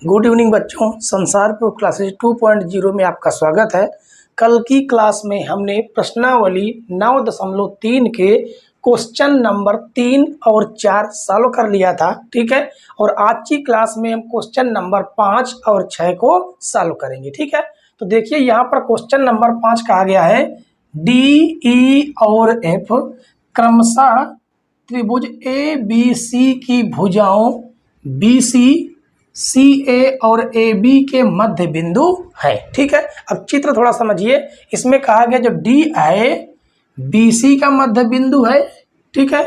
Good evening बच्चों, Sansarpur classes 2.0 में आपका स्वागत है। कल की क्लास में हमने प्रश्नावली 9.3 के क्वेश्चन नंबर 3 और 4 सॉल्व कर लिया था, ठीक है। और आज की क्लास में हम क्वेश्चन नंबर 5 और 6 को सॉल्व करेंगे, ठीक है। तो देखिए यहाँ पर क्वेश्चन नंबर 5 कहा गया है डी, ई और एफ क्रमशः त्रिभुज ए बी सी की भुजाओं बी सी सी ए और ए बी के मध्य बिंदु है, ठीक है। अब चित्र थोड़ा समझिए। इसमें कहा गया जो डी है बी सी का मध्य बिंदु है, ठीक है।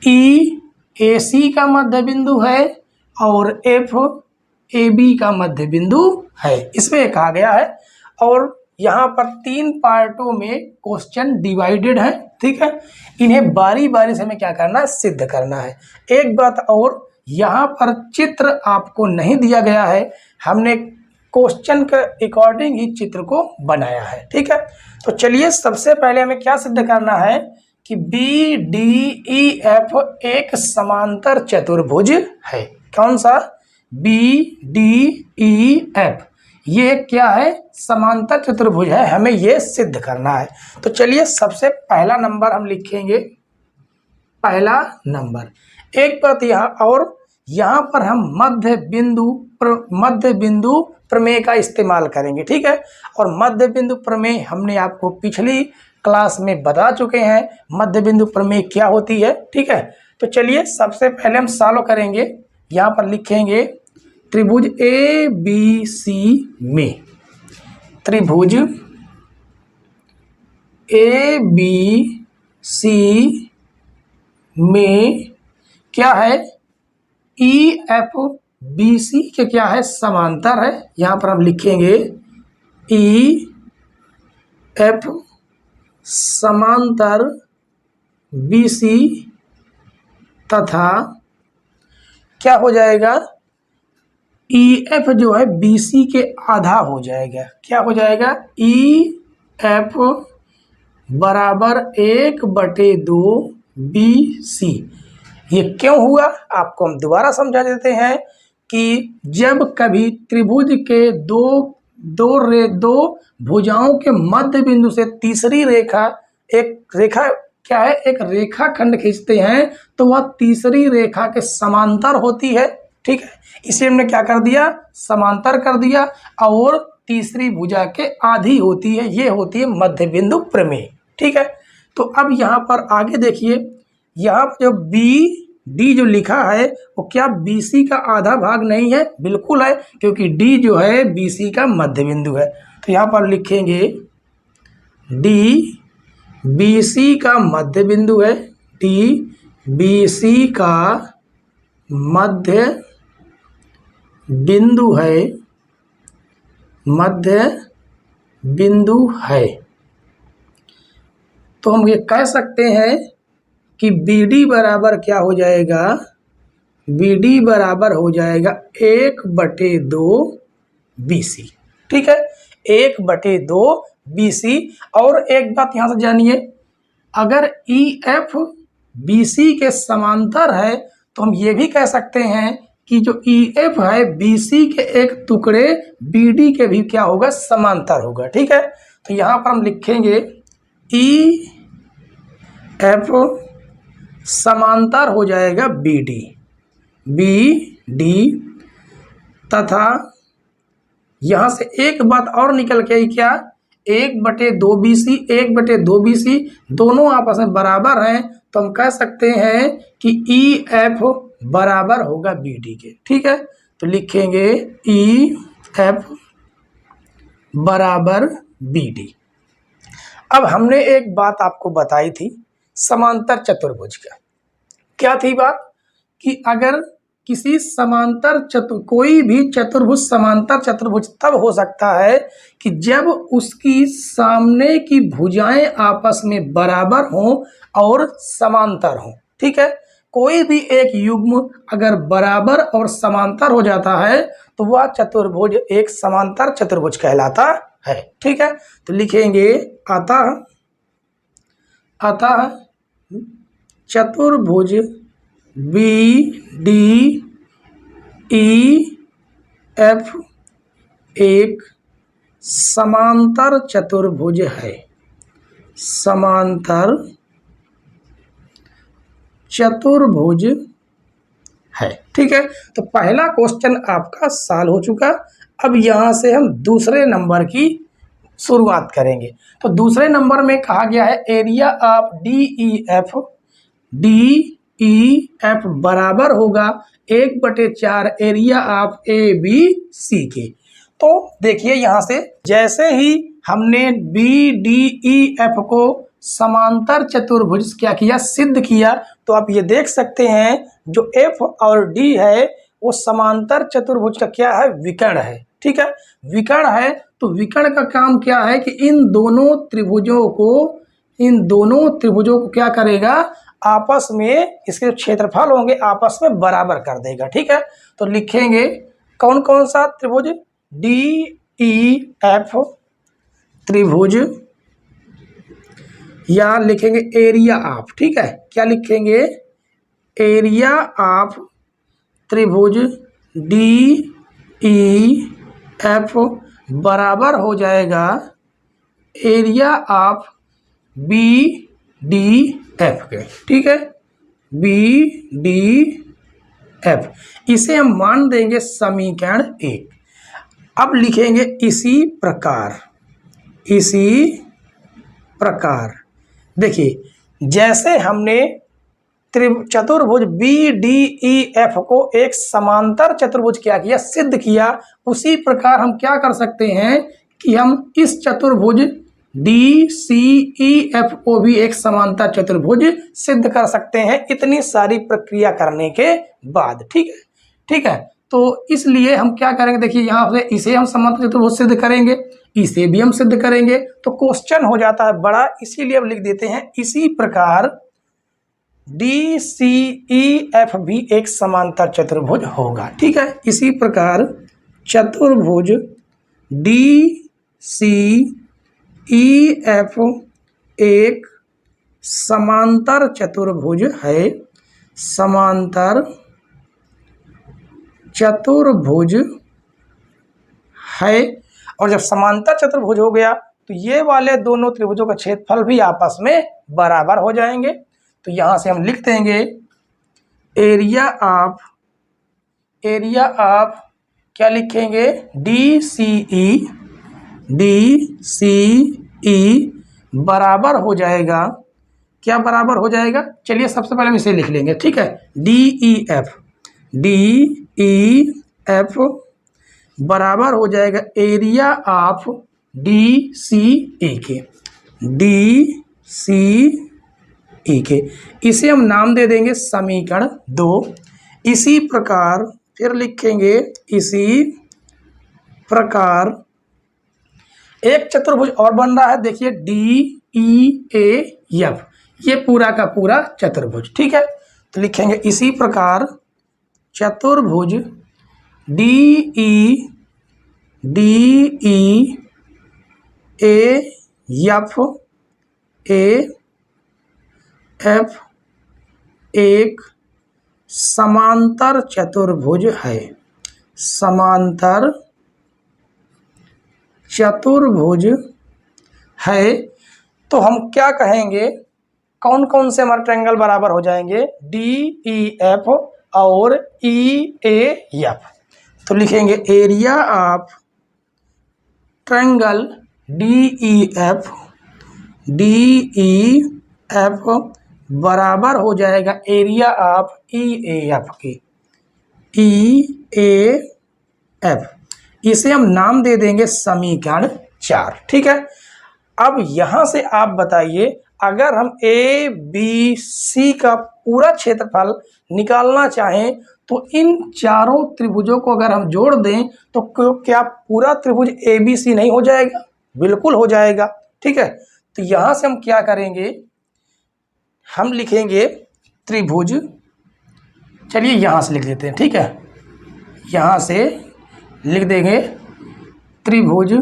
ई ए सी का मध्य बिंदु है और एफ ए बी का मध्य बिंदु है, इसमें कहा गया है। और यहाँ पर 3 पार्टों में क्वेश्चन डिवाइडेड है, ठीक है। इन्हें बारी बारी से हमें क्या करना है, सिद्ध करना है। एक बात और, यहाँ पर चित्र आपको नहीं दिया गया है, हमने क्वेश्चन के अकॉर्डिंग ही चित्र को बनाया है, ठीक है। तो चलिए सबसे पहले हमें क्या सिद्ध करना है कि बी डी ई एफ एक समांतर चतुर्भुज है। कौन सा? बी डी ई एफ, ये क्या है? समांतर चतुर्भुज है, हमें ये सिद्ध करना है। तो चलिए सबसे पहला नंबर हम लिखेंगे, पहला नंबर। एक बात यहाँ पर हम मध्य बिंदु प्रमेय का इस्तेमाल करेंगे, ठीक है। और मध्य बिंदु प्रमेय हमने आपको पिछली क्लास में बता चुके हैं, मध्य बिंदु प्रमेय क्या होती है, ठीक है। तो चलिए सबसे पहले हम सॉल्व करेंगे। यहाँ पर लिखेंगे त्रिभुज ए बी सी में, त्रिभुज ए बी सी में क्या है? ई एफ बी सी के क्या है? समांतर है। यहाँ पर हम लिखेंगे ई एफ समांतर बी सी तथा क्या हो जाएगा? ई एफ जो है बी सी के आधा हो जाएगा। क्या हो जाएगा? ई एफ बराबर 1/2 बी सी। ये क्यों हुआ आपको हम दोबारा समझा देते हैं कि जब कभी त्रिभुज के दो भुजाओं के मध्य बिंदु से तीसरी रेखा, एक रेखा क्या है, एक रेखा खंड खींचते हैं तो वह तीसरी रेखा के समांतर होती है, ठीक है। इसे हमने क्या कर दिया? समांतर कर दिया। और तीसरी भुजा के आधी होती है, ये होती है मध्य बिंदु प्रमेय, ठीक है। तो अब यहाँ पर आगे देखिए, यहाँ पर जो बी डी जो लिखा है वो क्या बी सी का आधा भाग नहीं है? बिल्कुल है, क्योंकि डी जो है बी सी का मध्य बिंदु है। तो यहाँ पर लिखेंगे डी बी सी का मध्य बिंदु है, डी बी सी का मध्य बिंदु है, मध्य बिंदु है। तो हम ये कह सकते हैं कि बी डी बराबर क्या हो जाएगा? बी डी बराबर हो जाएगा 1/2 बी सी, ठीक है। 1/2 बी सी। और एक बात यहाँ से जानिए, अगर ई एफ बी सी के समांतर है तो हम ये भी कह सकते हैं कि जो ई एफ है बी सी के एक टुकड़े बी डी के भी क्या होगा? समांतर होगा, ठीक है। तो यहाँ पर हम लिखेंगे ई एफ समांतर हो जाएगा बी डी तथा यहाँ से एक बात और निकल के आई क्या? 1/2 बी सी, 1/2 बी सी दोनों आपस में बराबर हैं, तो हम कह सकते हैं कि ई एफ बराबर होगा बी डी के, ठीक है। तो लिखेंगे ई एफ बराबर बी डी। अब हमने एक बात आपको बताई थी समांतर चतुर्भुज का। क्या थी बात? कि अगर किसी कोई भी चतुर्भुज समांतर चतुर्भुज तब हो सकता है कि जब उसकी सामने की भुजाएं आपस में बराबर हों और समांतर हों, ठीक है। कोई भी एक युग्म अगर बराबर और समांतर हो जाता है तो वह चतुर्भुज एक समांतर चतुर्भुज कहलाता है, ठीक है। तो लिखेंगे अतः चतुर्भुज बी डी ई एफ एक समांतर चतुर्भुज है, समांतर चतुर्भुज है। ठीक है, तो पहला क्वेश्चन आपका सॉल्व हो चुका। अब यहां से हम दूसरे नंबर की शुरुआत करेंगे। तो दूसरे नंबर में कहा गया है area of D E F बराबर होगा 1/4 area of A B C के। तो देखिए यहां से जैसे ही हमने बी डी ई एफ को समांतर चतुर्भुज क्या किया, सिद्ध किया, तो आप ये देख सकते हैं जो एफ और डी है वो समांतर चतुर्भुज का क्या है, विकर्ण है। ठीक है, विकर्ण है तो विकर्ण का काम क्या है कि इन दोनों त्रिभुजों को क्या करेगा, आपस में इसके क्षेत्रफल होंगे आपस में बराबर कर देगा। ठीक है, तो लिखेंगे कौन कौन सा त्रिभुज, डी ई एफ त्रिभुज, या लिखेंगे एरिया ऑफ। ठीक है, क्या लिखेंगे, एरिया ऑफ त्रिभुज डी ई एफ बराबर हो जाएगा area of B D F के। ठीक है, बी डी एफ, इसे हम मान देंगे समीकरण 1। अब लिखेंगे इसी प्रकार देखिए जैसे हमने चतुर्भुज बी डी ई एफ को एक समांतर चतुर्भुज क्या किया, सिद्ध किया, उसी प्रकार हम क्या कर सकते हैं कि हम इस चतुर्भुज डी सी ई एफ को भी एक समांतर चतुर्भुज सिद्ध कर सकते हैं इतनी सारी प्रक्रिया करने के बाद। ठीक है, तो इसलिए हम क्या करेंगे, देखिए यहाँ से इसे हम समांतर चतुर्भुज सिद्ध करेंगे, इसे भी हम सिद्ध करेंगे, तो क्वेश्चन हो जाता है बड़ा, इसीलिए हम लिख देते हैं इसी प्रकार डी सी ई एफ भी एक समांतर चतुर्भुज होगा। ठीक है, इसी प्रकार चतुर्भुज डी सी ई एफ एक समांतर चतुर्भुज है, समांतर चतुर्भुज है। और जब समांतर चतुर्भुज हो गया तो ये वाले दोनों त्रिभुजों का क्षेत्रफल भी आपस में बराबर हो जाएंगे। तो यहां से हम लिख देंगे एरिया ऑफ क्या लिखेंगे, डी सी ई बराबर हो जाएगा, क्या बराबर हो जाएगा, चलिए सबसे पहले हम इसे लिख लेंगे। ठीक है, डी ई एफ बराबर हो जाएगा एरिया ऑफ डी सी ई के, इसे हम नाम दे देंगे समीकरण 2। इसी प्रकार फिर लिखेंगे इसी प्रकार एक चतुर्भुज और बन रहा है, देखिए डी ई एफ, ये पूरा का पूरा चतुर्भुज। ठीक है, तो लिखेंगे इसी प्रकार चतुर्भुज डी ई एफ एक समांतर चतुर्भुज है, समांतर चतुर्भुज है। तो हम क्या कहेंगे, कौन कौन से हमारे ट्रायंगल बराबर हो जाएंगे, डी ई एफ और ई ए एफ। तो लिखेंगे area of triangle D E F बराबर हो जाएगा area of E A F के, ई ए एफ, इसे हम नाम दे देंगे समीकरण 4। ठीक है, अब यहां से आप बताइए अगर हम ए बी सी का पूरा क्षेत्रफल निकालना चाहें तो इन चारों त्रिभुजों को अगर हम जोड़ दें तो क्या पूरा त्रिभुज ए बी सी नहीं हो जाएगा, बिल्कुल हो जाएगा। ठीक है, तो यहां से हम क्या करेंगे, हम लिखेंगे त्रिभुज, चलिए यहां से लिख देते हैं। ठीक है, यहां से लिख देंगे त्रिभुज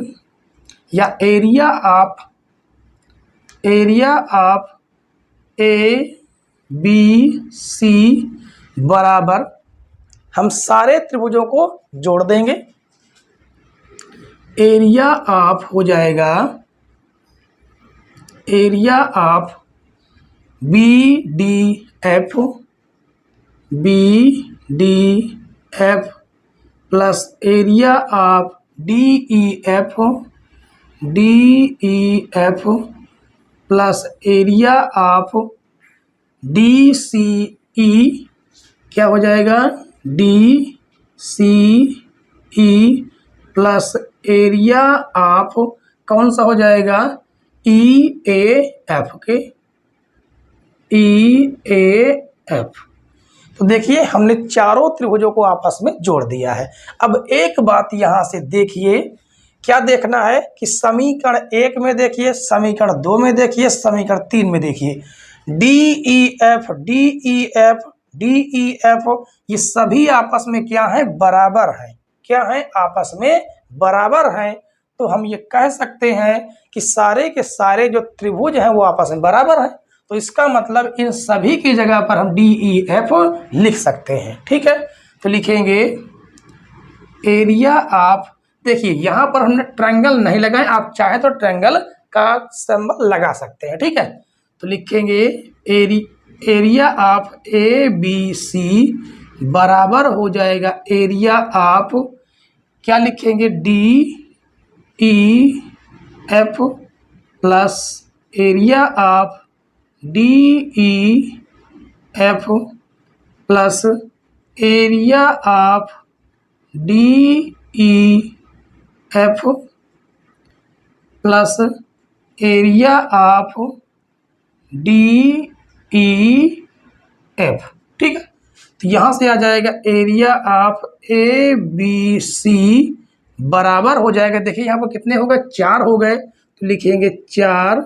या area of A B C बराबर, हम सारे त्रिभुजों को जोड़ देंगे। एरिया ऑफ हो जाएगा, area of BDF, BDF plus area of DEF, DEF plus area of DCE, क्या हो जाएगा, DCE प्लस एरिया ऑफ कौन सा हो जाएगा, EAF के, EAF। तो देखिए हमने चारों त्रिभुजों को आपस में जोड़ दिया है। अब एक बात यहाँ से देखिए, क्या देखना है कि समीकरण 1 में देखिए, समीकरण 2 में देखिए, समीकरण 3 में देखिए, DEF DEF DEF ये सभी आपस में क्या है, बराबर है। क्या है, आपस में बराबर हैं। तो हम ये कह सकते हैं कि सारे के सारे जो त्रिभुज हैं वो आपस में बराबर हैं। तो इसका मतलब इन सभी की जगह पर हम DEF लिख सकते हैं। ठीक है, तो लिखेंगे एरिया ऑफ, देखिए यहाँ पर हमने ट्रायंगल नहीं लगाए, आप चाहे तो ट्रायंगल का सिंबल लगा सकते हैं। ठीक है, तो लिखेंगे एरिया ऑफ ABC बराबर हो जाएगा एरिया ऑफ, क्या लिखेंगे, DEF plus area of DEF plus area of DEF plus area of DEF। ठीक है, तो यहाँ से आ जाएगा एरिया ऑफ ABC बराबर हो जाएगा, देखिए यहाँ पर कितने हो गए, 4 हो गए, तो लिखेंगे 4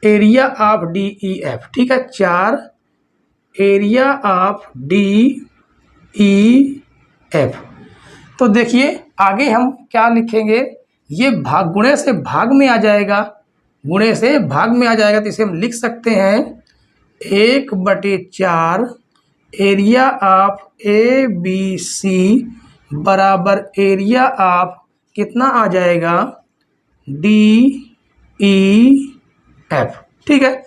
एरिया ऑफ DEF। ठीक है, 4 एरिया ऑफ DEF। तो देखिए आगे हम क्या लिखेंगे, ये भाग गुणे से भाग में आ जाएगा, गुणे से भाग में आ जाएगा, तो इसे हम लिख सकते हैं 1/4 एरिया ऑफ ABC बराबर एरिया ऑफ कितना आ जाएगा, DEF। ठीक है,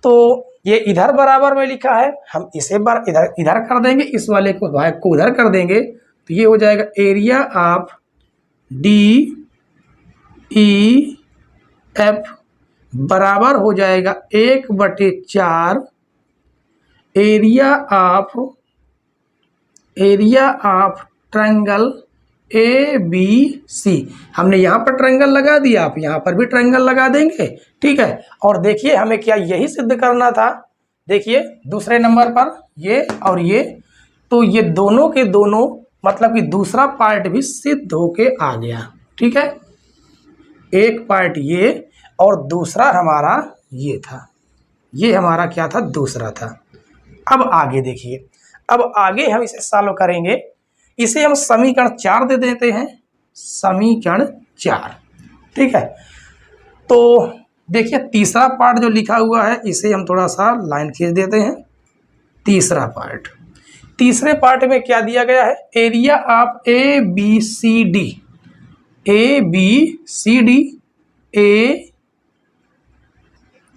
तो ये इधर बराबर में लिखा है, हम इसे इधर कर देंगे, इस वाले को भाग को उधर कर देंगे, तो ये हो जाएगा एरिया ऑफ DEF बराबर हो जाएगा 1/4 एरिया ऑफ ट्रायंगल ABC। हमने यहाँ पर ट्रायंगल लगा दिया, आप यहाँ पर भी ट्रायंगल लगा देंगे। ठीक है, और देखिए हमें क्या यही सिद्ध करना था, देखिए दूसरे नंबर पर ये और ये, तो ये दोनों के दोनों मतलब कि दूसरा पार्ट भी सिद्ध होके आ गया। ठीक है, एक पार्ट ये और दूसरा हमारा ये था, ये हमारा क्या था, दूसरा था। अब आगे देखिए, अब आगे हम इसे सॉल्व करेंगे, इसे हम समीकरण 4 दे देते हैं, समीकरण 4। ठीक है, तो देखिए तीसरा पार्ट जो लिखा हुआ है इसे हम थोड़ा सा लाइन खींच देते हैं। तीसरा पार्ट, तीसरे पार्ट में क्या दिया गया है, एरिया ऑफ ABCD, ABCD, ए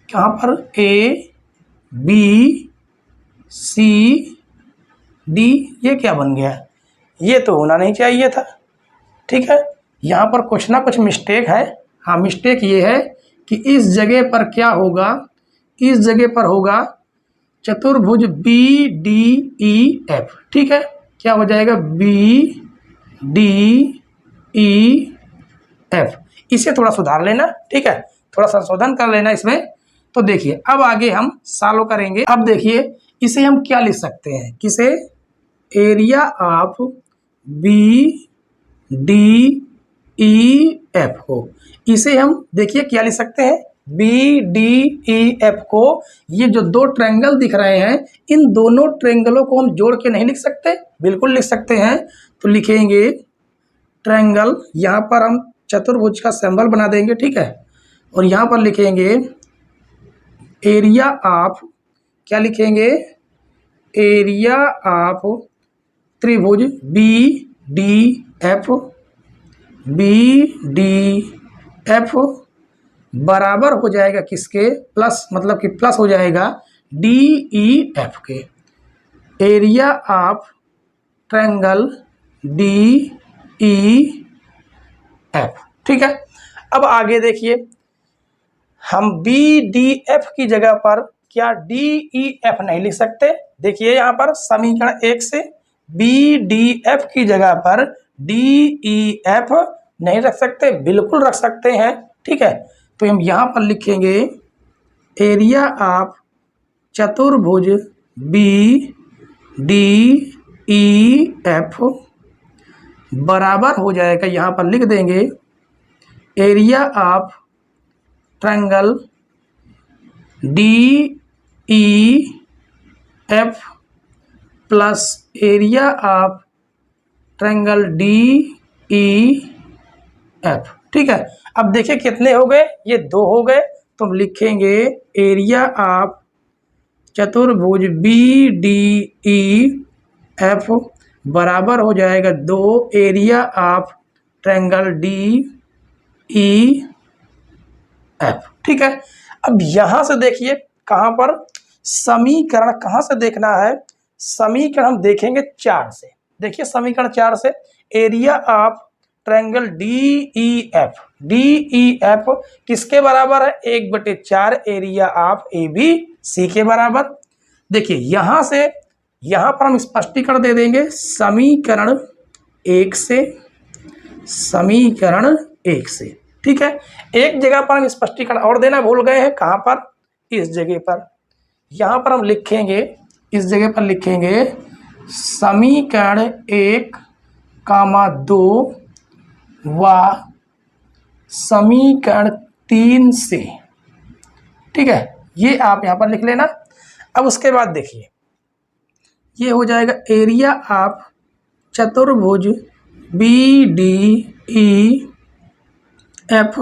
कहाँ पर, ABCD, ये क्या बन गया, ये तो होना नहीं चाहिए था। ठीक है, यहाँ पर कुछ ना कुछ मिस्टेक है। हाँ, मिस्टेक ये है कि इस जगह पर क्या होगा, इस जगह पर होगा चतुर्भुज BDEF। ठीक है, क्या हो जाएगा, BDEF, इसे थोड़ा सुधार लेना। ठीक है, थोड़ा संशोधन कर लेना इसमें। तो देखिए अब आगे हम सॉल्व करेंगे। अब देखिए इसे हम क्या लिख सकते हैं, किसे, एरिया ऑफ BDEF को, इसे हम देखिए क्या लिख सकते हैं, BDEF को, ये जो दो ट्रायंगल दिख रहे हैं इन दोनों ट्रायंगलों को हम जोड़ के नहीं लिख सकते, बिल्कुल लिख सकते हैं। तो लिखेंगे ट्रायंगल, यहाँ पर हम चतुर्भुज का सिंबल बना देंगे। ठीक है, और यहाँ पर लिखेंगे एरिया ऑफ, क्या लिखेंगे, एरिया ऑफ त्रिभुज D F, B D F बराबर हो जाएगा किसके, प्लस, मतलब कि प्लस हो जाएगा डी ई एफ के। Area of triangle D E F, ठीक है। अब आगे देखिए, हम बी डी एफ की जगह पर क्या डी ई एफ नहीं लिख सकते? देखिए यहाँ पर समीकरण 1 से बी डी एफ की जगह पर डी ई एफ नहीं रख सकते? बिल्कुल रख सकते हैं, ठीक है। तो हम यहाँ पर लिखेंगे एरिया ऑफ चतुर्भुज बी डी ई एफ बराबर हो जाएगा, यहाँ पर लिख देंगे area of triangle D E F plus area of triangle D E F, ठीक है। अब देखिए कितने हो गए, ये 2 हो गए, तो हम लिखेंगे एरिया ऑफ चतुर्भुज बी डी ई एफ बराबर हो जाएगा 2 area of triangle D E F, ठीक है। अब यहां से देखिए कहां पर समीकरण, कहां से देखना है समीकरण, हम देखेंगे 4 से। देखिए समीकरण 4 से area of triangle D E F, D E F किसके बराबर है? 1/4 area of A B C के बराबर। देखिए यहां से यहां पर हम स्पष्टीकरण दे देंगे समीकरण 1 से, समीकरण 1 से, ठीक है। एक जगह पर हम स्पष्टीकरण और देना भूल गए हैं, कहां पर? इस जगह पर। यहां पर हम लिखेंगे, इस जगह पर लिखेंगे समीकरण 1, 2 व समीकरण 3 से, ठीक है। ये आप यहां पर लिख लेना। अब उसके बाद देखिए ये हो जाएगा एरिया ऑफ चतुर्भुज बी डी ई एफ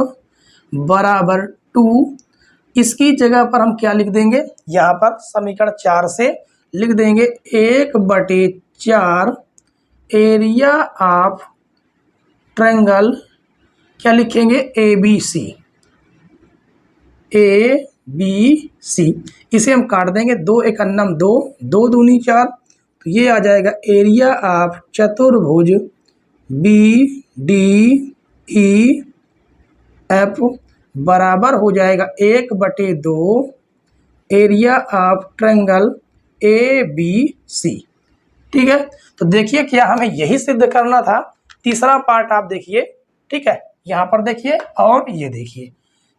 बराबर 2। इसकी जगह पर हम क्या लिख देंगे? यहाँ पर समीकरण 4 से लिख देंगे 1/4 एरिया ऑफ ट्रायंगल, क्या लिखेंगे? A B C, A B C. इसे हम काट देंगे, 2 × 2, 2 दूनी 4, तो ये आ जाएगा एरिया ऑफ चतुर्भुज बी डी ई एफ बराबर हो जाएगा 1/2 area of triangle A B C, ठीक है। तो देखिए क्या हमें यही सिद्ध करना था। तीसरा पार्ट आप देखिए, ठीक है, यहाँ पर देखिए और ये देखिए,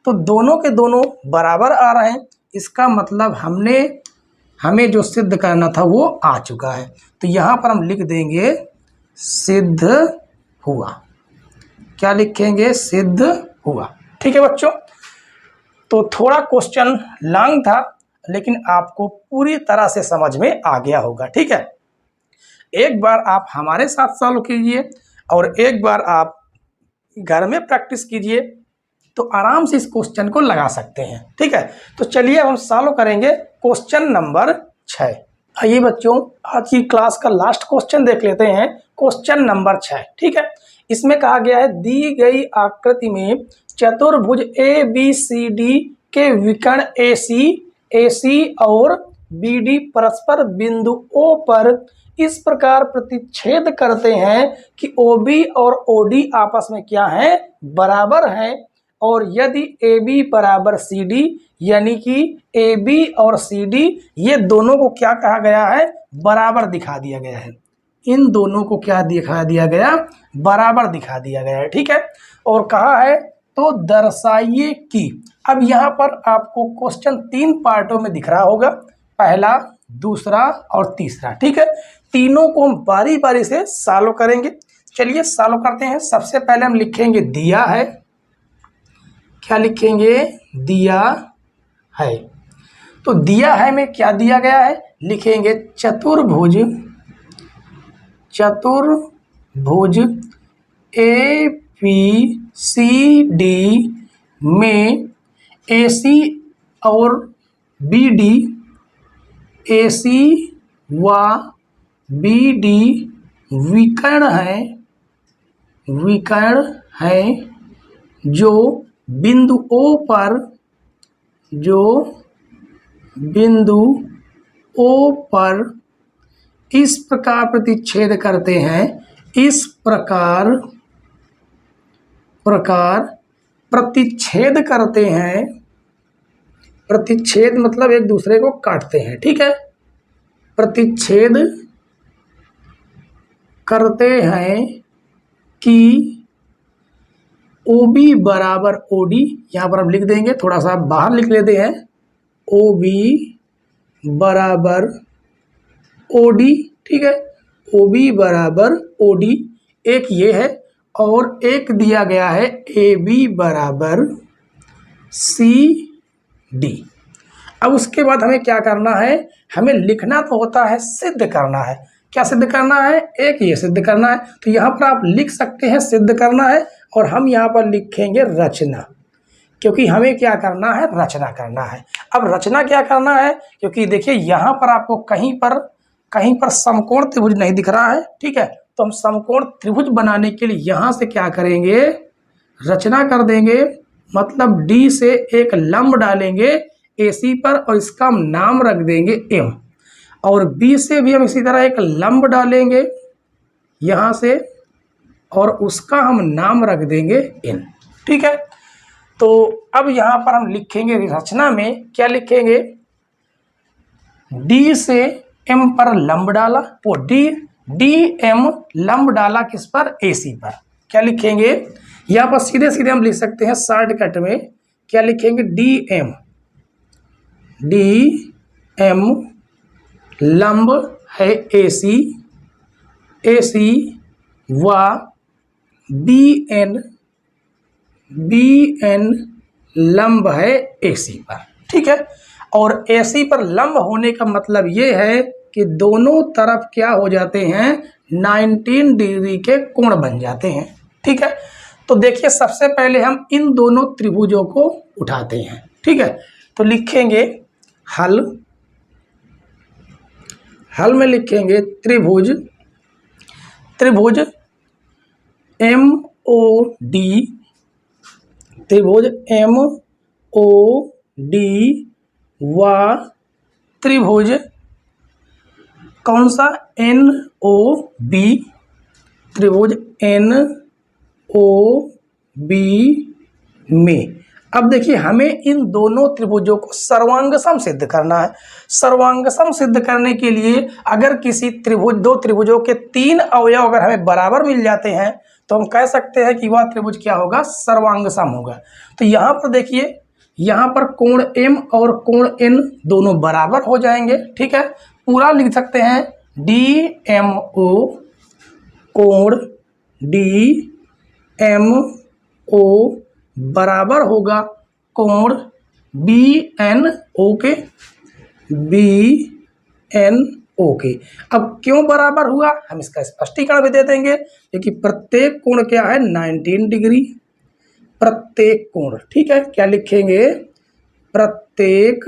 तो दोनों के दोनों बराबर आ रहे हैं। इसका मतलब हमें जो सिद्ध करना था वो आ चुका है। तो यहाँ पर हम लिख देंगे सिद्ध हुआ। क्या लिखेंगे? सिद्ध हुआ, ठीक है बच्चों। तो थोड़ा क्वेश्चन लॉन्ग था, लेकिन आपको पूरी तरह से समझ में आ गया होगा, ठीक है। एक बार आप हमारे साथ सॉल्व कीजिए और एक बार आप घर में प्रैक्टिस कीजिए, तो आराम से इस क्वेश्चन को लगा सकते हैं, ठीक है। तो चलिए हम सॉल्व करेंगे क्वेश्चन नंबर 6। आइए बच्चों, आज की क्लास का लास्ट क्वेश्चन देख लेते हैं, क्वेश्चन नंबर 6, ठीक है। इसमें कहा गया है दी गई आकृति में चतुर्भुज ए बी सी डी के विकर्ण ए सी और बी डी परस्पर बिंदु O पर इस प्रकार प्रतिच्छेद करते हैं कि OB और OD आपस में क्या है? बराबर हैं। और यदि AB बराबर CD, यानी कि AB और CD ये दोनों को क्या कहा गया है? बराबर दिखा दिया गया है। इन दोनों को क्या दिखा दिया गया? बराबर दिखा दिया गया है, ठीक है। और कहा है तो दर्शाइए कि, अब यहाँ पर आपको क्वेश्चन 3 पार्टों में दिख रहा होगा, पहला, दूसरा और तीसरा, ठीक है। तीनों को हम बारी बारी से सॉल्व करेंगे। चलिए सॉल्व करते हैं। सबसे पहले हम लिखेंगे दिया है। क्या लिखेंगे? दिया है। तो दिया है में क्या दिया गया है? लिखेंगे चतुर्भुज ए बी सी डी में AC और BD, AC व BD विकर्ण है, विकर्ण हैं जो बिंदु O पर इस प्रकार प्रतिच्छेद करते हैं, इस प्रकार प्रतिच्छेद करते हैं। प्रतिच्छेद मतलब एक दूसरे को काटते हैं, ठीक है। प्रतिच्छेद करते हैं कि OB बराबर OD, यहाँ पर हम लिख देंगे, थोड़ा सा बाहर लिख लेते हैं, OB बराबर OD, ठीक है। OB बराबर OD एक ये है, और एक दिया गया है AB बराबर CD। अब उसके बाद हमें क्या करना है, हमें लिखना तो होता है, सिद्ध करना है। क्या सिद्ध करना है, एक ये सिद्ध करना है। तो यहाँ पर आप लिख सकते हैं सिद्ध करना है, और हम यहाँ पर लिखेंगे रचना, क्योंकि हमें क्या करना है, रचना करना है। अब रचना क्या करना है, क्योंकि देखिए यहाँ पर आपको कहीं पर समकोण त्रिभुज नहीं दिख रहा है, ठीक है। तो हम समकोण त्रिभुज बनाने के लिए यहाँ से क्या करेंगे, रचना कर देंगे। मतलब D से एक लंब डालेंगे AC पर, और इसका हम नाम रख देंगे M, और B से भी हम इसी तरह एक लंब डालेंगे यहाँ से, और उसका हम नाम रख देंगे N, ठीक है। तो अब यहाँ पर हम लिखेंगे, रचना में क्या लिखेंगे, D से M पर लंब डाला, वो DM लंब डाला किस पर, AC पर। क्या लिखेंगे, यहाँ पर सीधे सीधे हम लिख सकते हैं शॉर्टकट में, क्या लिखेंगे, DM लंब है AC व BN लंब है AC पर, ठीक है। और AC पर लंब होने का मतलब ये है कि दोनों तरफ क्या हो जाते हैं, 19 डिग्री के कोण बन जाते हैं, ठीक है। तो देखिए सबसे पहले हम इन दोनों त्रिभुजों को उठाते हैं, ठीक है। तो लिखेंगे हल में लिखेंगे त्रिभुज MOD, त्रिभुज MOD व त्रिभुज कौन सा, NOB, त्रिभुज NOB में। अब देखिए हमें इन दोनों त्रिभुजों को सर्वांगसम सिद्ध करना है। सर्वांगसम सिद्ध करने के लिए अगर किसी दो त्रिभुजों के 3 अवयव अगर हमें बराबर मिल जाते हैं, तो हम कह सकते हैं कि वह त्रिभुज क्या होगा, सर्वांगसम होगा। तो यहाँ पर देखिए, यहाँ पर कोण M और कोण N दोनों बराबर हो जाएंगे, ठीक है। पूरा लिख सकते हैं DMO, कोण DMO बराबर होगा कोण BNO के, अब क्यों बराबर हुआ, हम इसका स्पष्टीकरण भी दे देंगे, क्योंकि प्रत्येक कोण क्या है, 19 डिग्री, प्रत्येक कोण, ठीक है। क्या लिखेंगे, प्रत्येक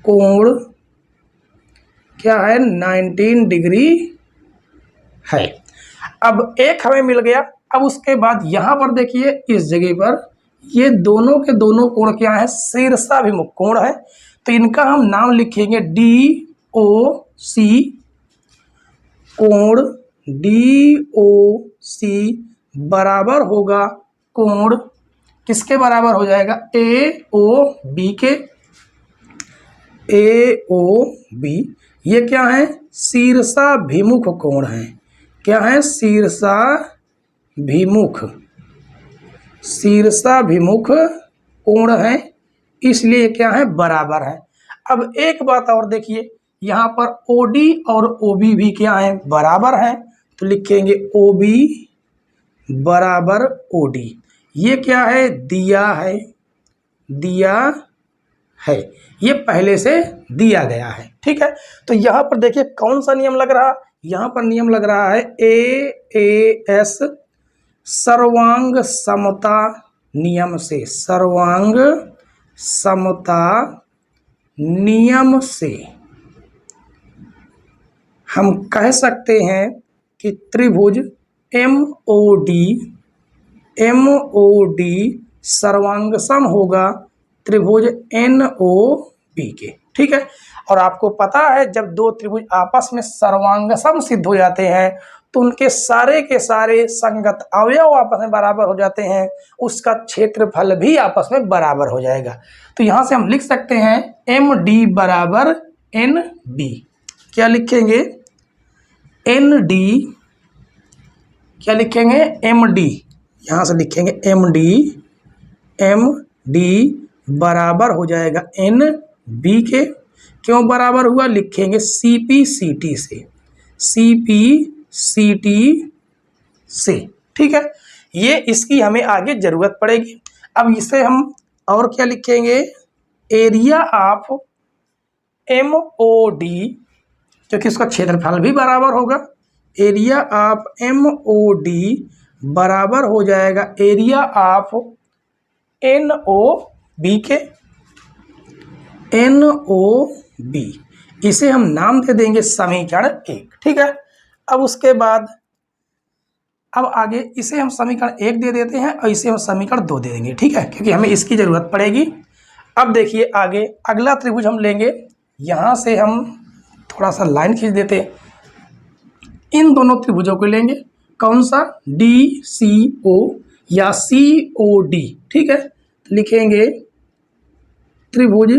कोण क्या है, 19 डिग्री है। अब एक हमें मिल गया। अब उसके बाद यहाँ पर देखिए, इस जगह पर ये दोनों के दोनों कोण क्या है, शीर्षाभिमुख कोण है। तो इनका हम नाम लिखेंगे DOC, कोण DOC बराबर होगा कोण किसके बराबर हो जाएगा, AOB के, AOB। ये क्या है, शीर्षाभिमुख कोण है। क्या है, शीर्षाभिमुख कोण है, इसलिए क्या है, बराबर है। अब एक बात और देखिए, यहाँ पर OD और OB भी क्या है, बराबर है। तो लिखेंगे OB बराबर OD। ये क्या है, दिया है, ये पहले से दिया गया है, ठीक है। तो यहाँ पर देखिए कौन सा नियम लग रहा, यहाँ पर नियम लग रहा है AAS, सर्वांग समता नियम से, सर्वांग समता नियम से हम कह सकते हैं कि त्रिभुज MOD सर्वांग सम होगा त्रिभुज NOB के। ठीक है, और आपको पता है जब दो त्रिभुज आपस में सर्वांग सम सिद्ध हो जाते हैं तो उनके सारे के सारे संगत अवयव आपस में बराबर हो जाते हैं, उसका क्षेत्रफल भी आपस में बराबर हो जाएगा। तो यहाँ से हम लिख सकते हैं MD बराबर NB। क्या लिखेंगे? ND क्या लिखेंगे? MD। यहाँ से लिखेंगे MD बराबर हो जाएगा NB के। क्यों बराबर हुआ? लिखेंगे CP/CT से। ठीक है, ये इसकी हमें आगे जरूरत पड़ेगी। अब इसे हम और क्या लिखेंगे? एरिया ऑफ MOD, क्योंकि उसका क्षेत्रफल भी बराबर होगा। एरिया ऑफ MOD बराबर हो जाएगा एरिया ऑफ NOB के। NOB इसे हम नाम दे देंगे समीकरण 1। ठीक है, अब उसके बाद अब आगे इसे हम समीकरण 1 दे देते हैं और इसे हम समीकरण 2 दे देंगे। ठीक है, क्योंकि हमें इसकी जरूरत पड़ेगी। अब देखिए आगे अगला त्रिभुज हम लेंगे। यहाँ से हम थोड़ा सा लाइन खींच देते हैं, इन दोनों त्रिभुजों को लेंगे। कौन सा? DCO या COD। ठीक है, लिखेंगे त्रिभुज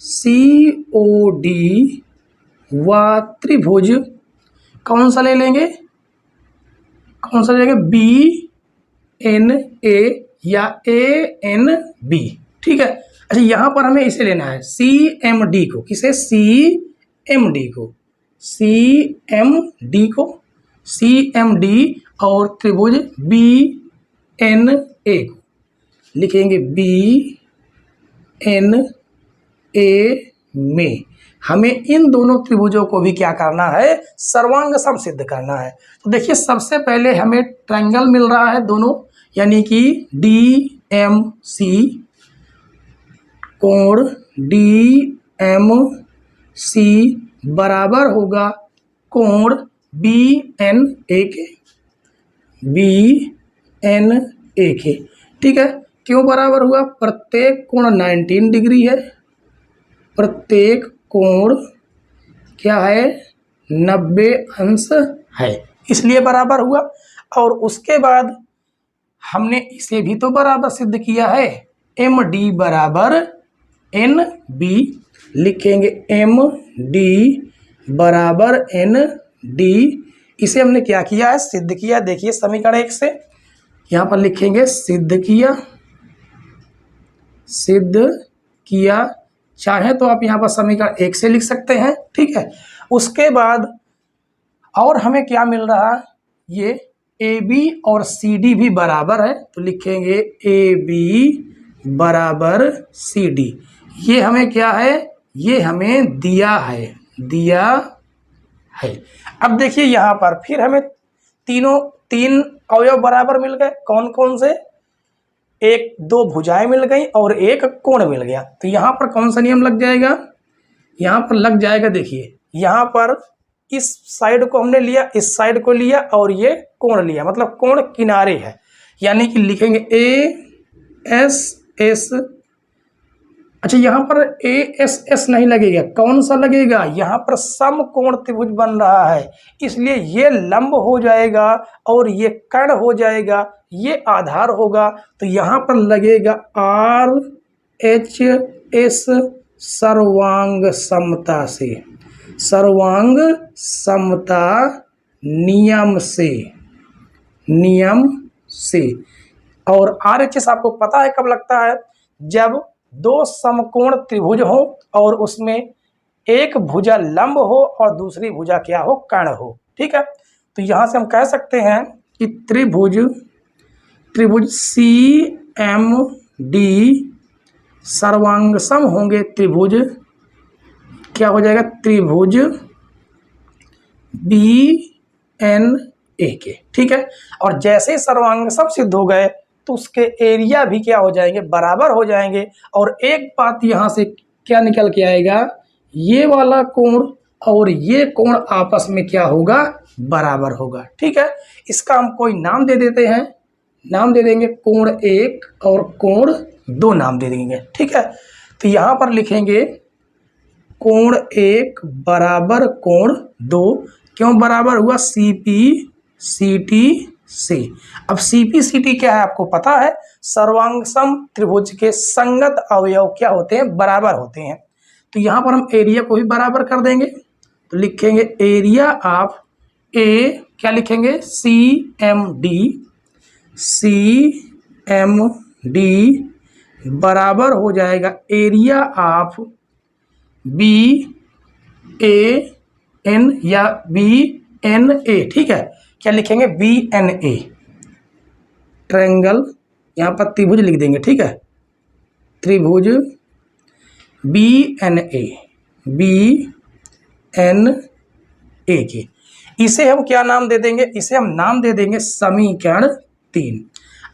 COD व त्रिभुज कौन सा ले लेंगे? कौन सा ले लेंगे? BNA या ANB। ठीक है, अच्छा यहाँ पर हमें इसे लेना है CMD को। किसे? CMD और त्रिभुज BNA को लिखेंगे BNA में। हमें इन दोनों त्रिभुजों को भी क्या करना है? सर्वांग सम सिद्ध करना है। तो देखिए सबसे पहले हमें ट्रायंगल मिल रहा है दोनों, यानी कि DMC कोण DMC बराबर होगा कोण BNA के। ठीक है, क्यों बराबर हुआ? प्रत्येक कोण 19 डिग्री है। प्रत्येक कोण क्या है? 90 अंश है, इसलिए बराबर हुआ। और उसके बाद हमने इसे भी तो बराबर सिद्ध किया है। MD बराबर NB। लिखेंगे MD बराबर ND। इसे हमने क्या किया है? सिद्ध किया। देखिए समीकरण 1 से यहाँ पर लिखेंगे सिद्ध किया। चाहे तो आप यहाँ पर समीकरण 1 से लिख सकते हैं। ठीक है, उसके बाद और हमें क्या मिल रहा है? ये AB और CD भी बराबर है, तो लिखेंगे AB बराबर CD। ये हमें क्या है? ये हमें दिया है। अब देखिए यहाँ पर फिर हमें तीन अवयव बराबर मिल गए। कौन कौन से? एक दो भुजाएं मिल गई और एक कोण मिल गया। तो यहाँ पर कौन सा नियम लग जाएगा? यहाँ पर लग जाएगा, देखिए यहाँ पर इस साइड को हमने लिया, इस साइड को लिया और ये कोण लिया, मतलब कोण किनारे है। यानी कि लिखेंगे ASS। अच्छा यहाँ पर ASS नहीं लगेगा, कौन सा लगेगा? यहाँ पर समकोण त्रिभुज बन रहा है, इसलिए ये लंब हो जाएगा और ये कर्ण हो जाएगा, ये आधार होगा। तो यहाँ पर लगेगा RHS सर्वांग समता से, सर्वांग समता नियम से। और RHS आपको पता है कब लगता है? जब दो समकोण त्रिभुज हो और उसमें एक भुजा लंब हो और दूसरी भुजा क्या हो? कर्ण हो। ठीक है, तो यहाँ से हम कह सकते हैं कि त्रिभुज CMD सर्वांग सम होंगे त्रिभुज क्या हो जाएगा? त्रिभुज BNA के। ठीक है, और जैसे सर्वांग सम सिद्ध हो गए तो उसके एरिया भी क्या हो जाएंगे? बराबर हो जाएंगे। और एक बात यहाँ से क्या निकल के आएगा? ये वाला कोण और ये कोण आपस में क्या होगा, बराबर होगा। ठीक है, इसका हम कोई नाम दे देते हैं, नाम दे देंगे कोण 1 और कोण 2 नाम दे देंगे। ठीक है, तो यहाँ पर लिखेंगे कोण 1 बराबर कोण 2। क्यों बराबर हुआ, CP CT से। अब CP CT क्या है आपको पता है, सर्वांगसम त्रिभुज के संगत अवयव क्या होते हैं, बराबर होते हैं। तो यहाँ पर हम एरिया को भी बराबर कर देंगे, तो लिखेंगे एरिया ऑफ ए, क्या लिखेंगे, CMD बराबर हो जाएगा एरिया ऑफ BAN या BNA। ठीक है, क्या लिखेंगे, BNA, ट्रायंगल, यहाँ पर त्रिभुज लिख देंगे। ठीक है, त्रिभुज BNA के, इसे हम क्या नाम दे देंगे, इसे हम नाम दे देंगे समीकरण 3।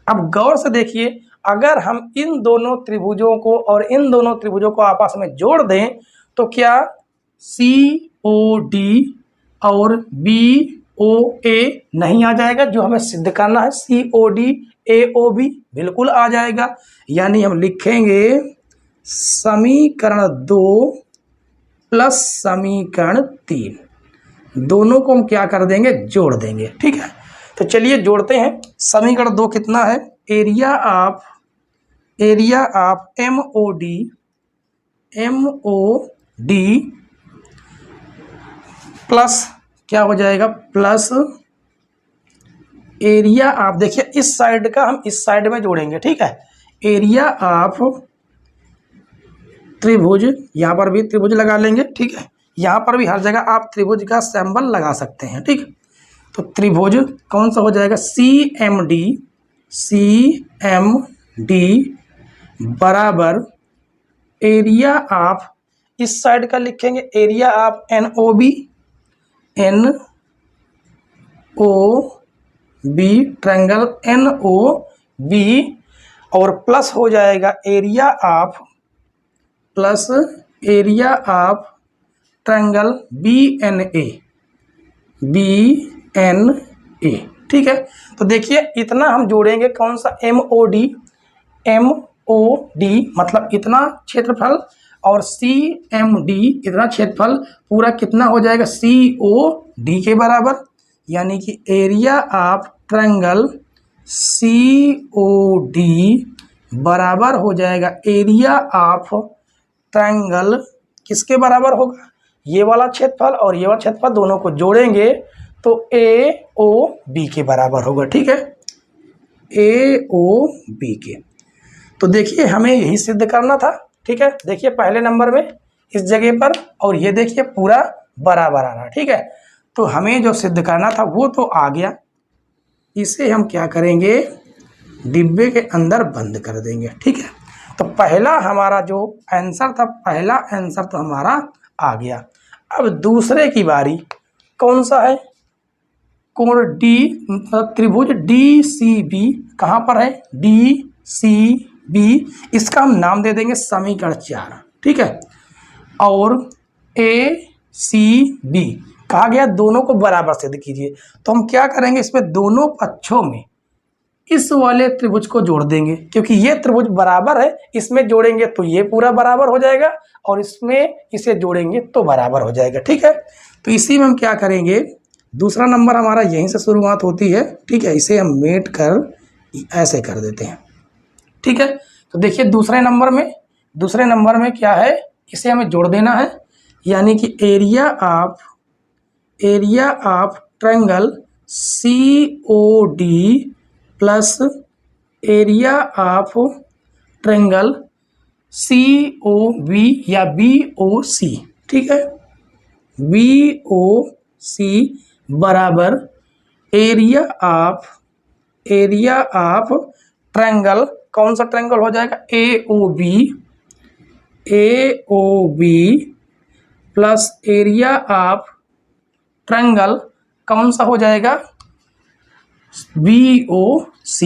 अब गौर से देखिए, अगर हम इन दोनों त्रिभुजों को और इन दोनों त्रिभुजों को आपस में जोड़ दें तो क्या COD और BOA नहीं आ जाएगा, जो हमें सिद्ध करना है, COD AOB बिल्कुल आ जाएगा। यानी हम लिखेंगे समीकरण 2 प्लस समीकरण 3, दोनों को हम क्या कर देंगे, जोड़ देंगे। ठीक है, तो चलिए जोड़ते हैं। समीकरण 2 कितना है, एरिया ऑफ MOD प्लस क्या हो जाएगा, प्लस एरिया ऑफ, देखिए इस साइड का हम इस साइड में जोड़ेंगे। ठीक है, एरिया ऑफ त्रिभुज, यहाँ पर भी त्रिभुज लगा लेंगे। ठीक है, यहाँ पर भी हर जगह आप त्रिभुज का सिंबल लगा सकते हैं। ठीक, तो त्रिभुज कौन सा हो जाएगा, CMD बराबर एरिया ऑफ, इस साइड का लिखेंगे area of NOB triangle NOB, और प्लस हो जाएगा एरिया ऑफ ट्रायंगल BNA। ठीक है, तो देखिए इतना हम जोड़ेंगे, कौन सा, MOD मतलब इतना क्षेत्रफल, और CMD इतना क्षेत्रफल, पूरा कितना हो जाएगा, COD के बराबर। यानी कि एरिया ऑफ ट्रायंगल COD बराबर हो जाएगा एरिया ऑफ ट्रायंगल, किसके बराबर होगा, ये वाला क्षेत्रफल और ये वाला क्षेत्रफल दोनों को जोड़ेंगे तो AOB के बराबर होगा। ठीक है, AOB के। तो देखिए हमें यही सिद्ध करना था। ठीक है, देखिए पहले नंबर में इस जगह पर, और ये देखिए पूरा बराबर आ रहा। ठीक है, तो हमें जो सिद्ध करना था वो तो आ गया, इसे हम क्या करेंगे, डिब्बे के अंदर बंद कर देंगे। ठीक है, तो पहला हमारा जो आंसर था, पहला आंसर तो हमारा आ गया। अब दूसरे की बारी, कौन सा है, कोण D, मतलब त्रिभुज DCB कहाँ पर है, DCB, इसका हम नाम दे देंगे समीकरण 4। ठीक है, और ACB कहा गया दोनों को बराबर सिद्ध कीजिए। तो हम क्या करेंगे, इसमें दोनों पक्षों में इस वाले त्रिभुज को जोड़ देंगे, क्योंकि ये त्रिभुज बराबर है, इसमें जोड़ेंगे तो ये पूरा बराबर हो जाएगा, और इसमें इसे जोड़ेंगे तो बराबर हो जाएगा। ठीक है, तो इसी में हम क्या करेंगे, दूसरा नंबर हमारा यहीं से शुरुआत होती है। ठीक है, इसे हम मेट कर ऐसे कर देते हैं। ठीक है, तो देखिए दूसरे नंबर में क्या है, इसे हमें जोड़ देना है। यानी कि area of triangle COD plus area of triangle COB या BOC। ठीक है, BOC बराबर एरिया ऑफ ट्रायंगल, कौन सा ट्रायंगल हो जाएगा, AOB plus area of triangle कौन सा हो जाएगा, BOC।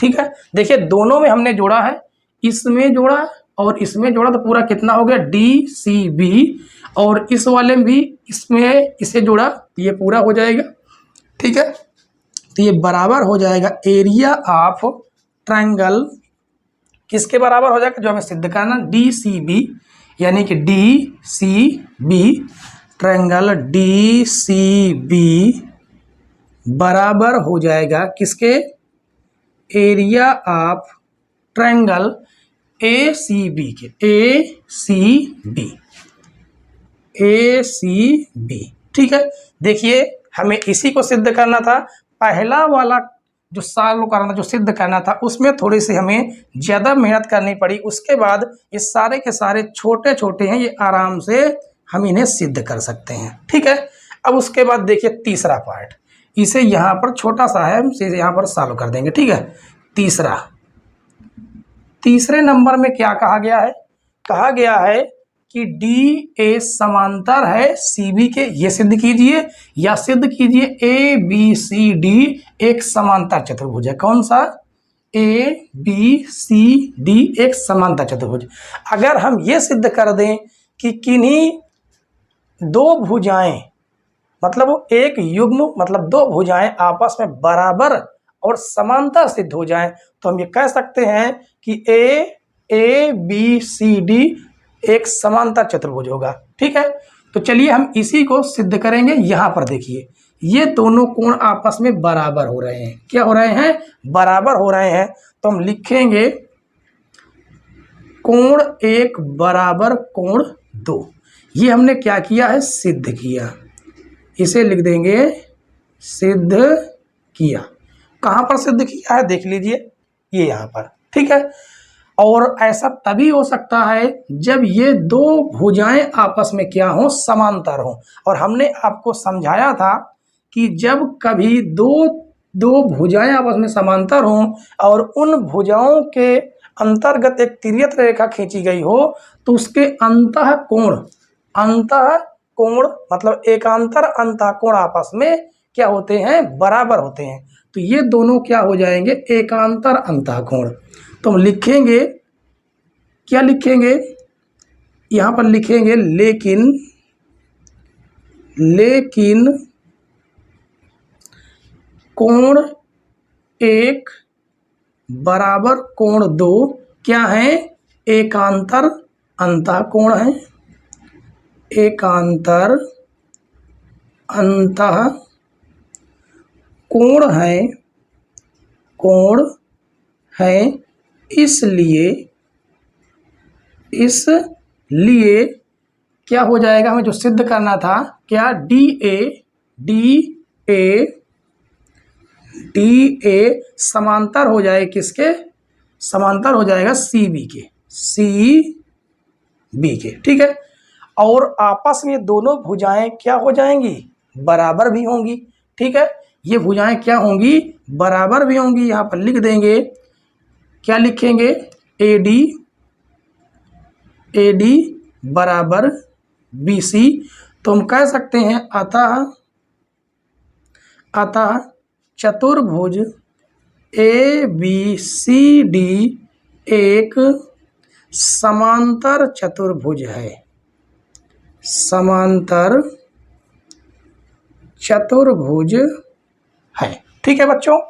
ठीक है, देखिए दोनों में हमने जोड़ा है, इसमें जोड़ा और इसमें जोड़ा तो पूरा कितना हो गया DCB, और इस वाले में भी इसमें इसे जोड़ा तो ये पूरा हो जाएगा। ठीक है, तो ये बराबर हो जाएगा एरिया ऑफ ट्रायंगल, किसके बराबर हो जाएगा, जो हमें सिद्ध करना DCB, यानी कि DCB ट्रायंगल DCB बराबर हो जाएगा किसके, एरिया ऑफ ट्रायंगल ACB के, ACB। ठीक है, देखिए हमें इसी को सिद्ध करना था। पहला वाला जो सॉल्व करना था, जो सिद्ध करना था, उसमें थोड़ी सी हमें ज़्यादा मेहनत करनी पड़ी। उसके बाद ये सारे के सारे छोटे छोटे हैं, ये आराम से हम इन्हें सिद्ध कर सकते हैं। ठीक है, अब उसके बाद देखिए तीसरा पार्ट, इसे यहाँ पर छोटा सा है, हम इसे यहाँ पर सॉल्व कर देंगे। ठीक है, तीसरे नंबर में क्या कहा गया है, कहा गया है कि DA समांतर है CB के, ये सिद्ध कीजिए, या सिद्ध कीजिए ABCD एक समांतर चतुर्भुज है। कौन सा, ABCD एक समांतर चतुर्भुज। अगर हम ये सिद्ध कर दें कि किन्हीं दो भुजाएं, मतलब एक युग्म, मतलब दो भुजाएं आपस में बराबर और समांतर सिद्ध हो जाएं, तो हम ये कह सकते हैं कि ABCD एक समांतर चतुर्भुज होगा। ठीक है, तो चलिए हम इसी को सिद्ध करेंगे। यहाँ पर देखिए ये दोनों कोण आपस में बराबर हो रहे हैं। क्या हो रहे हैं, बराबर हो रहे हैं। तो हम लिखेंगे कोण 1 बराबर कोण 2। ये हमने क्या किया है, सिद्ध किया। इसे लिख देंगे सिद्ध किया। कहाँ पर सिद्ध किया है, देख लीजिए, ये यहाँ पर। ठीक है, और ऐसा तभी हो सकता है जब ये दो भुजाएं आपस में क्या हो, समांतर हो। और हमने आपको समझाया था कि जब कभी दो भुजाएं आपस में समांतर हों और उन भुजाओं के अंतर्गत एक तिर्यक रेखा खींची गई हो, तो उसके अंतः कोण मतलब एकांतर अंतः कोण आपस में क्या होते हैं, बराबर होते हैं। तो ये दोनों क्या हो जाएंगे, एकांतर अंतः कोण। तो हम लिखेंगे, क्या लिखेंगे, यहाँ पर लिखेंगे लेकिन कोण 1 बराबर कोण 2 क्या है, एकांतर अंतः कोण है, एकांतर अंतः कोण है, इसलिए क्या हो जाएगा, हमें जो सिद्ध करना था, क्या DA समांतर हो जाए किसके, समांतर हो जाएगा CB के। ठीक है, और आपस में दोनों भुजाएं क्या हो जाएंगी, बराबर भी होंगी। ठीक है, ये भुजाएं क्या होंगी, बराबर भी होंगी। यहाँ पर लिख देंगे, क्या लिखेंगे, AD बराबर BC। तो हम कह सकते हैं अतः चतुर्भुज ABCD एक समांतर चतुर्भुज है, समांतर चतुर्भुज है। ठीक है बच्चों,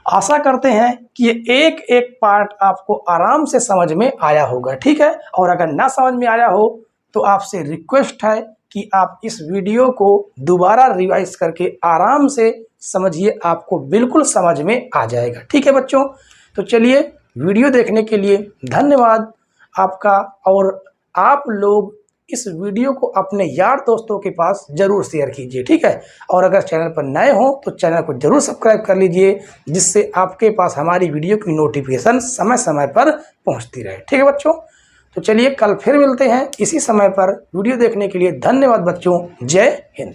आशा करते हैं कि ये एक एक पार्ट आपको आराम से समझ में आया होगा। ठीक है, और अगर ना समझ में आया हो तो आपसे रिक्वेस्ट है कि आप इस वीडियो को दोबारा रिवाइज करके आराम से समझिए, आपको बिल्कुल समझ में आ जाएगा। ठीक है बच्चों, तो चलिए वीडियो देखने के लिए धन्यवाद आपका, और आप लोग इस वीडियो को अपने यार दोस्तों के पास ज़रूर शेयर कीजिए। ठीक है, और अगर चैनल पर नए हो तो चैनल को ज़रूर सब्सक्राइब कर लीजिए, जिससे आपके पास हमारी वीडियो की नोटिफिकेशन समय समय पर पहुंचती रहे। ठीक है बच्चों, तो चलिए कल फिर मिलते हैं इसी समय पर। वीडियो देखने के लिए धन्यवाद बच्चों, जय हिंद।